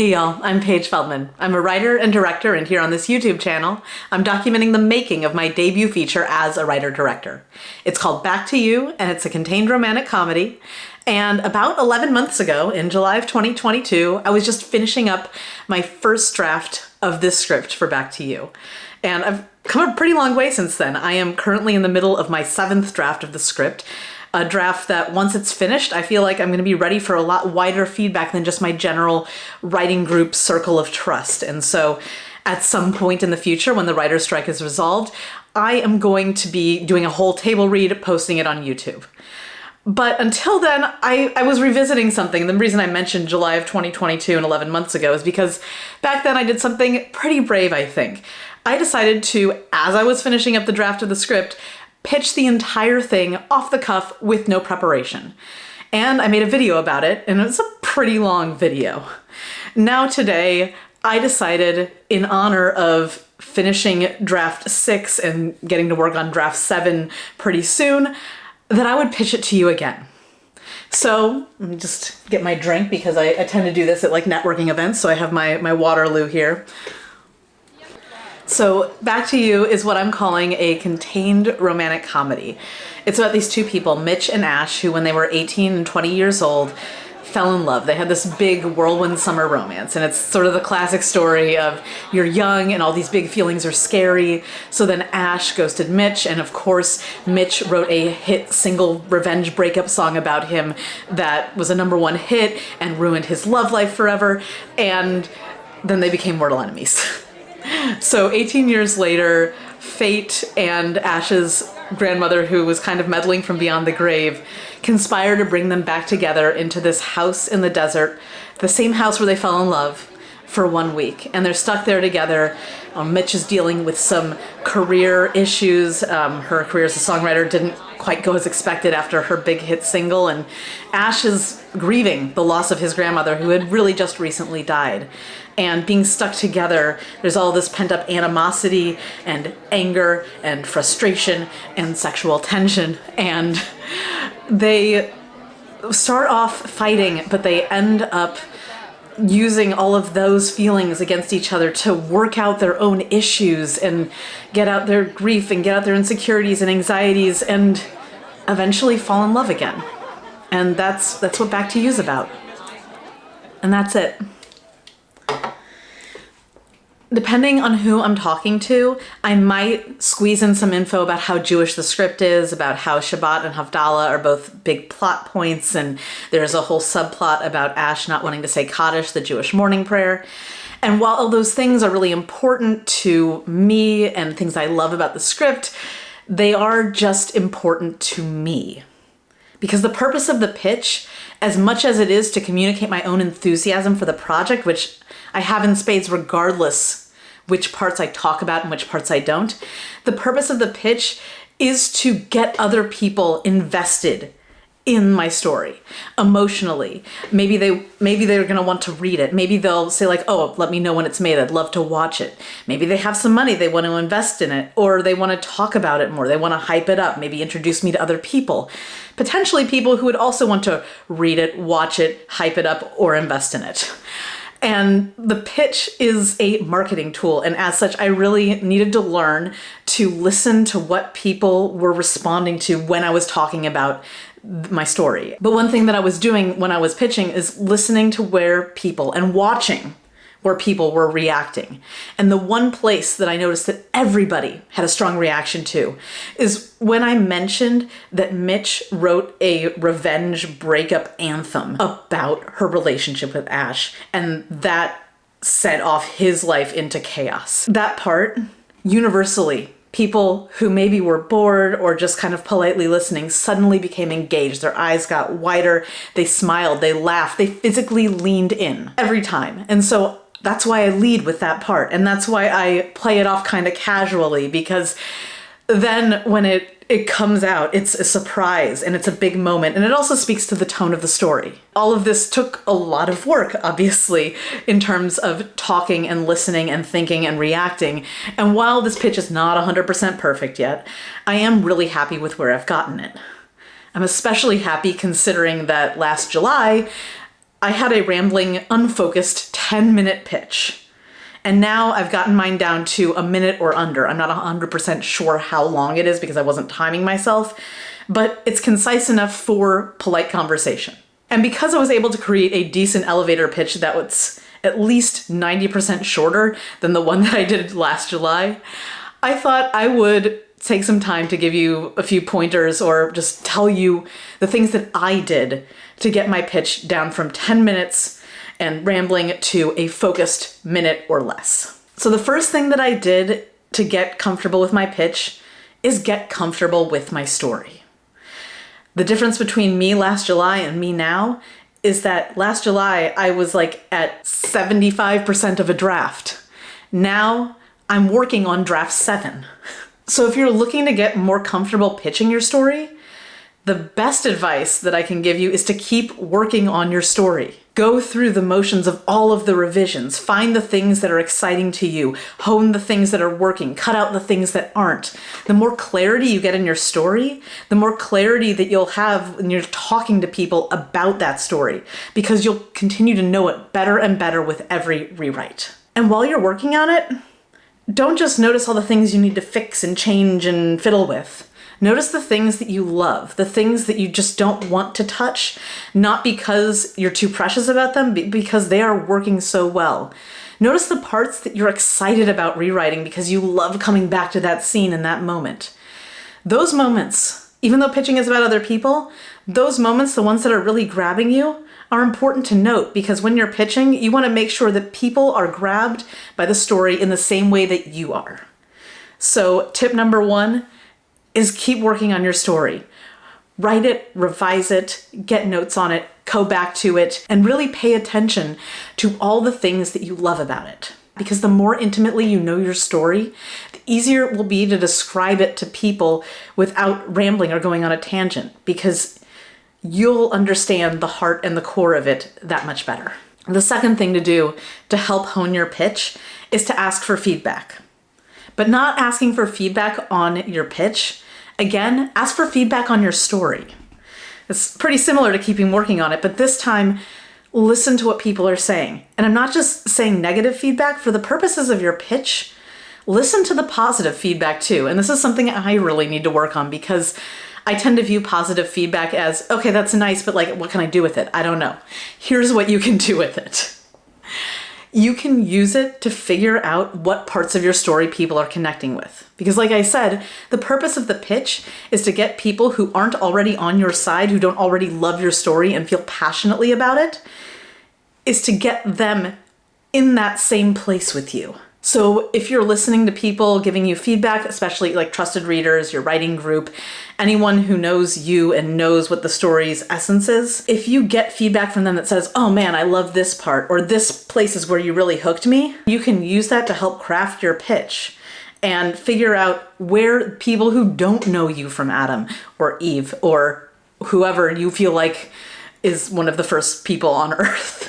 Hey y'all, I'm Paige Feldman. I'm a writer and director, and here on this YouTube channel, I'm documenting the making of my debut feature as a writer-director. It's called Back to You, and it's a contained romantic comedy. And about 11 months ago, in July of 2022, I was just finishing up my first draft of this script for Back to You. And I've come a pretty long way since then. I am currently in the middle of my 7th draft of the script. A draft that once it's finished, I feel like I'm going to be ready for a lot wider feedback than just my general writing group circle of trust. And so at some point in the future, when the writer's strike is resolved, I am going to be doing a whole table read, posting it on YouTube. But until then, I was revisiting something. The reason I mentioned July of 2022 and 11 months ago is because back then I did something pretty brave, I think. I decided to, as I was finishing up the draft of the script, pitch the entire thing off the cuff with no preparation. And I made a video about it, and it was a pretty long video. Now today, I decided, in honor of finishing draft 6 and getting to work on draft 7 pretty soon, that I would pitch it to you again. So let me just get my drink, because I tend to do this at like networking events, so I have my Waterloo here. So Back to You is what I'm calling a contained romantic comedy. It's about these two people, Mitch and Ash, who when they were 18 and 20 years old, fell in love. They had this big whirlwind summer romance, and it's sort of the classic story of you're young and all these big feelings are scary. So then Ash ghosted Mitch, and of course Mitch wrote a hit single revenge breakup song about him that was a #1 hit and ruined his love life forever, and then they became mortal enemies. So 18 years later, fate and Ash's grandmother, who was kind of meddling from beyond the grave, conspire to bring them back together into this house in the desert, the same house where they fell in love, for 1 week. And they're stuck there together. Mitch is dealing with some career issues. Her career as a songwriter didn't quite go as expected after her big hit single, and Ash is grieving the loss of his grandmother, who had really just recently died. And being stuck together, there's all this pent-up animosity and anger and frustration and sexual tension, and they start off fighting, but they end up using all of those feelings against each other to work out their own issues and get out their grief and get out their insecurities and anxieties and eventually fall in love again. And that's what Back to You is about. And that's it. Depending on who I'm talking to, I might squeeze in some info about how Jewish the script is, about how Shabbat and Havdalah are both big plot points, and there's a whole subplot about Ash not wanting to say Kaddish, the Jewish morning prayer. And while all those things are really important to me and things I love about the script, they are just important to me. Because the purpose of the pitch, as much as it is to communicate my own enthusiasm for the project, which I have in spades regardless which parts I talk about and which parts I don't, the purpose of the pitch is to get other people invested in my story emotionally. Maybe they're going to want to read it. Maybe they'll say like, oh, let me know when it's made. I'd love to watch it. Maybe they have some money they want to invest in it, or they want to talk about it more. They want to hype it up, maybe introduce me to other people, potentially people who would also want to read it, watch it, hype it up, or invest in it. And the pitch is a marketing tool, and as such, I really needed to learn to listen to what people were responding to when I was talking about my story. But one thing that I was doing when I was pitching is listening to where people and watching where people were reacting. And the one place that I noticed that everybody had a strong reaction to is when I mentioned that Mitch wrote a revenge breakup anthem about her relationship with Ash, and that set off his life into chaos. That part, universally, people who maybe were bored or just kind of politely listening suddenly became engaged. Their eyes got wider, they smiled, they laughed, they physically leaned in every time. And so that's why I lead with that part, and that's why I play it off kind of casually, because then when it comes out, it's a surprise and it's a big moment, and it also speaks to the tone of the story. All of this took a lot of work, obviously, in terms of talking and listening and thinking and reacting. And while this pitch is not 100% perfect yet, I am really happy with where I've gotten it. I'm especially happy considering that last July, I had a rambling, unfocused 10-minute pitch. And now I've gotten mine down to a minute or under. I'm not 100% sure how long it is because I wasn't timing myself, but it's concise enough for polite conversation. And because I was able to create a decent elevator pitch that was at least 90% shorter than the one that I did last July, I thought I would take some time to give you a few pointers or just tell you the things that I did to get my pitch down from 10 minutes and rambling to a focused minute or less. So the first thing that I did to get comfortable with my pitch is get comfortable with my story. The difference between me last July and me now is that last July I was like at 75% of a draft. Now I'm working on draft 7. So if you're looking to get more comfortable pitching your story, the best advice that I can give you is to keep working on your story. Go through the motions of all of the revisions. Find the things that are exciting to you. Hone the things that are working. Cut out the things that aren't. The more clarity you get in your story, the more clarity that you'll have when you're talking to people about that story, because you'll continue to know it better and better with every rewrite. And while you're working on it, don't just notice all the things you need to fix and change and fiddle with. Notice the things that you love, the things that you just don't want to touch, not because you're too precious about them, but because they are working so well. Notice the parts that you're excited about rewriting because you love coming back to that scene in that moment. Those moments, even though pitching is about other people, those moments, the ones that are really grabbing you, are important to note, because when you're pitching, you want to make sure that people are grabbed by the story in the same way that you are. So tip number 1 is keep working on your story. Write it, revise it, get notes on it, go back to it, and really pay attention to all the things that you love about it. Because the more intimately you know your story, the easier it will be to describe it to people without rambling or going on a tangent, because you'll understand the heart and the core of it that much better. The second thing to do to help hone your pitch is to ask for feedback. But not asking for feedback on your pitch. Again, ask for feedback on your story. It's pretty similar to keeping working on it, but this time, listen to what people are saying. And I'm not just saying negative feedback. For the purposes of your pitch, listen to the positive feedback too. And this is something I really need to work on, because I tend to view positive feedback as, okay, that's nice, but like, what can I do with it? I don't know. Here's what you can do with it. You can use it to figure out what parts of your story people are connecting with. Because like I said, the purpose of the pitch is to get people who aren't already on your side, who don't already love your story and feel passionately about it, is to get them in that same place with you. So if you're listening to people giving you feedback, especially like trusted readers, your writing group, anyone who knows you and knows what the story's essence is, if you get feedback from them that says, oh man, I love this part, or this place is where you really hooked me, you can use that to help craft your pitch and figure out where people who don't know you from Adam or Eve or whoever you feel like is one of the first people on earth.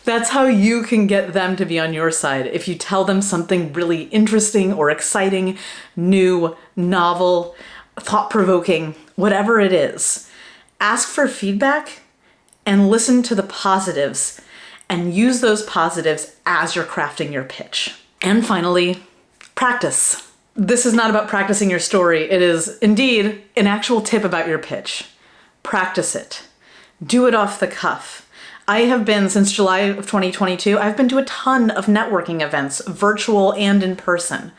That's how you can get them to be on your side. If you tell them something really interesting or exciting, new, novel, thought-provoking, whatever it is, ask for feedback and listen to the positives and use those positives as you're crafting your pitch. And finally, practice. This is not about practicing your story. It is indeed an actual tip about your pitch. Practice it. Do it off the cuff. I have been, since July of 2022, I've been to a ton of networking events, virtual and in person.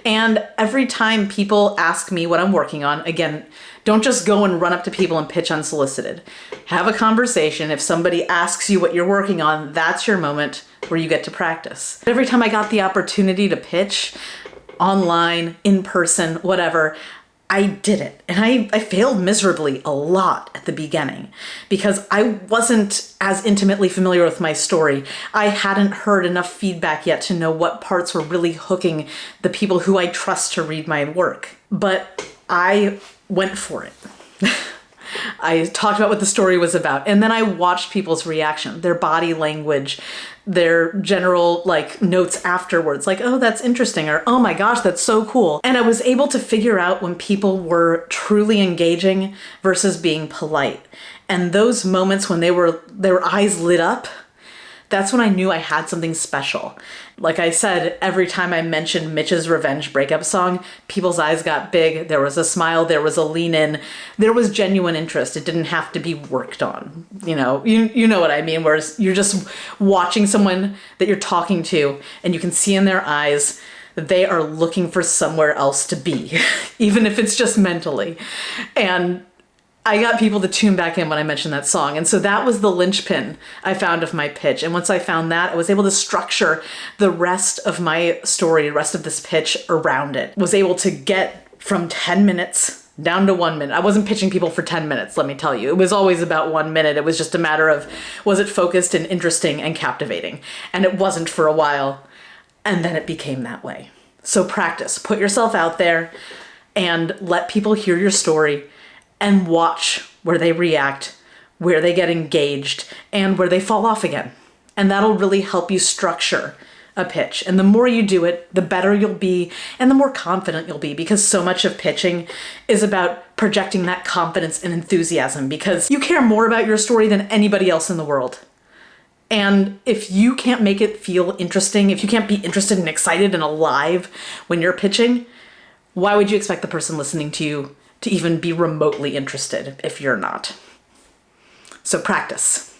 And every time people ask me what I'm working on, again, don't just go and run up to people and pitch unsolicited. Have a conversation. If somebody asks you what you're working on, that's your moment where you get to practice. Every time I got the opportunity to pitch, online, in person, whatever, I did it. And I failed miserably a lot at the beginning because I wasn't as intimately familiar with my story. I hadn't heard enough feedback yet to know what parts were really hooking the people who I trust to read my work. But I went for it. I talked about what the story was about, and then I watched people's reaction, their body language, their general notes afterwards, like, oh, that's interesting, or oh my gosh, that's so cool. And I was able to figure out when people were truly engaging versus being polite. And those moments when their eyes lit up, that's when I knew I had something special. Like I said, every time I mentioned Mitch's Revenge breakup song, people's eyes got big. There was a smile, there was a lean in, there was genuine interest. It didn't have to be worked on. You know what I mean? Whereas you're just watching someone that you're talking to and you can see in their eyes that they are looking for somewhere else to be, even if it's just mentally. And I got people to tune back in when I mentioned that song. And so that was the linchpin I found of my pitch. And once I found that, I was able to structure the rest of my story, the rest of this pitch around it. Was able to get from 10 minutes down to 1 minute. I wasn't pitching people for 10 minutes, let me tell you. It was always about 1 minute. It was just a matter of, was it focused and interesting and captivating? And it wasn't for a while. And then it became that way. So practice, put yourself out there and let people hear your story and watch where they react, where they get engaged, and where they fall off again. And that'll really help you structure a pitch. And the more you do it, the better you'll be and the more confident you'll be, because so much of pitching is about projecting that confidence and enthusiasm, because you care more about your story than anybody else in the world. And if you can't make it feel interesting, if you can't be interested and excited and alive when you're pitching, why would you expect the person listening to you to even be remotely interested if you're not? So practice.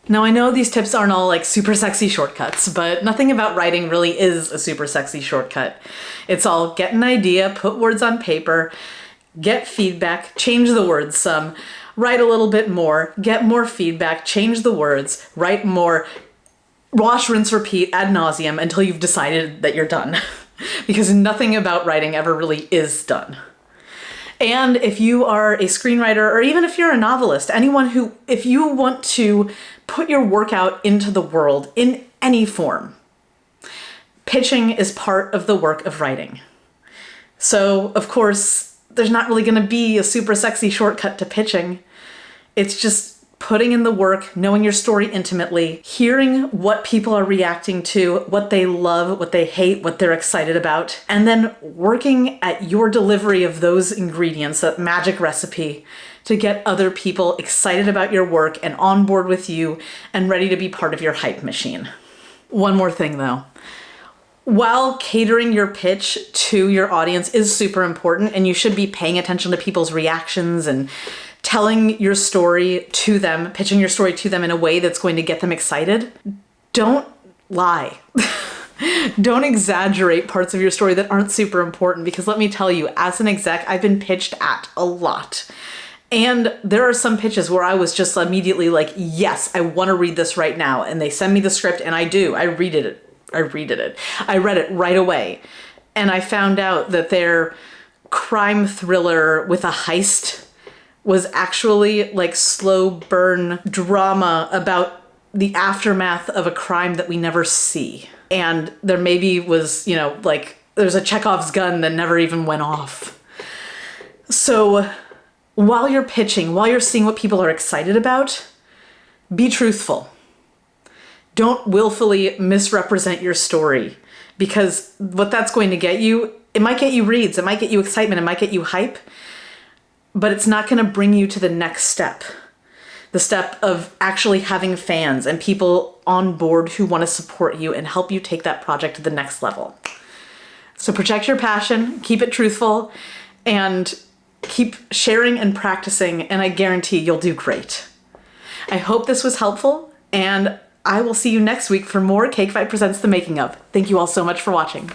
Now I know these tips aren't all like super sexy shortcuts, but nothing about writing really is a super sexy shortcut. It's all get an idea, put words on paper, get feedback, change the words some, write a little bit more, get more feedback, change the words, write more, wash, rinse, repeat ad nauseum until you've decided that you're done. Because nothing about writing ever really is done. And if you are a screenwriter, or even if you're a novelist, if you want to put your work out into the world in any form, pitching is part of the work of writing. So, of course, there's not really going to be a super sexy shortcut to pitching. It's just putting in the work, knowing your story intimately, hearing what people are reacting to, what they love, what they hate, what they're excited about, and then working at your delivery of those ingredients, that magic recipe, to get other people excited about your work and on board with you and ready to be part of your hype machine. One more thing though. While catering your pitch to your audience is super important, and you should be paying attention to people's reactions and telling your story to them, pitching your story to them in a way that's going to get them excited, don't lie. Don't exaggerate parts of your story that aren't super important, because let me tell you, as an exec, I've been pitched at a lot. And there are some pitches where I was just immediately like, yes, I want to read this right now. And they send me the script and I do. I read it. I read it right away. And I found out that their crime thriller with a heist was actually like slow burn drama about the aftermath of a crime that we never see. And there maybe was, like there's a Chekhov's gun that never even went off. So while you're pitching, while you're seeing what people are excited about, be truthful. Don't willfully misrepresent your story, because what that's going to get you, it might get you reads, it might get you excitement, it might get you hype, but it's not going to bring you to the next step. The step of actually having fans and people on board who want to support you and help you take that project to the next level. So protect your passion, keep it truthful, and keep sharing and practicing, and I guarantee you'll do great. I hope this was helpful, and I will see you next week for more Cake Fight Presents The Making Of. Thank you all so much for watching.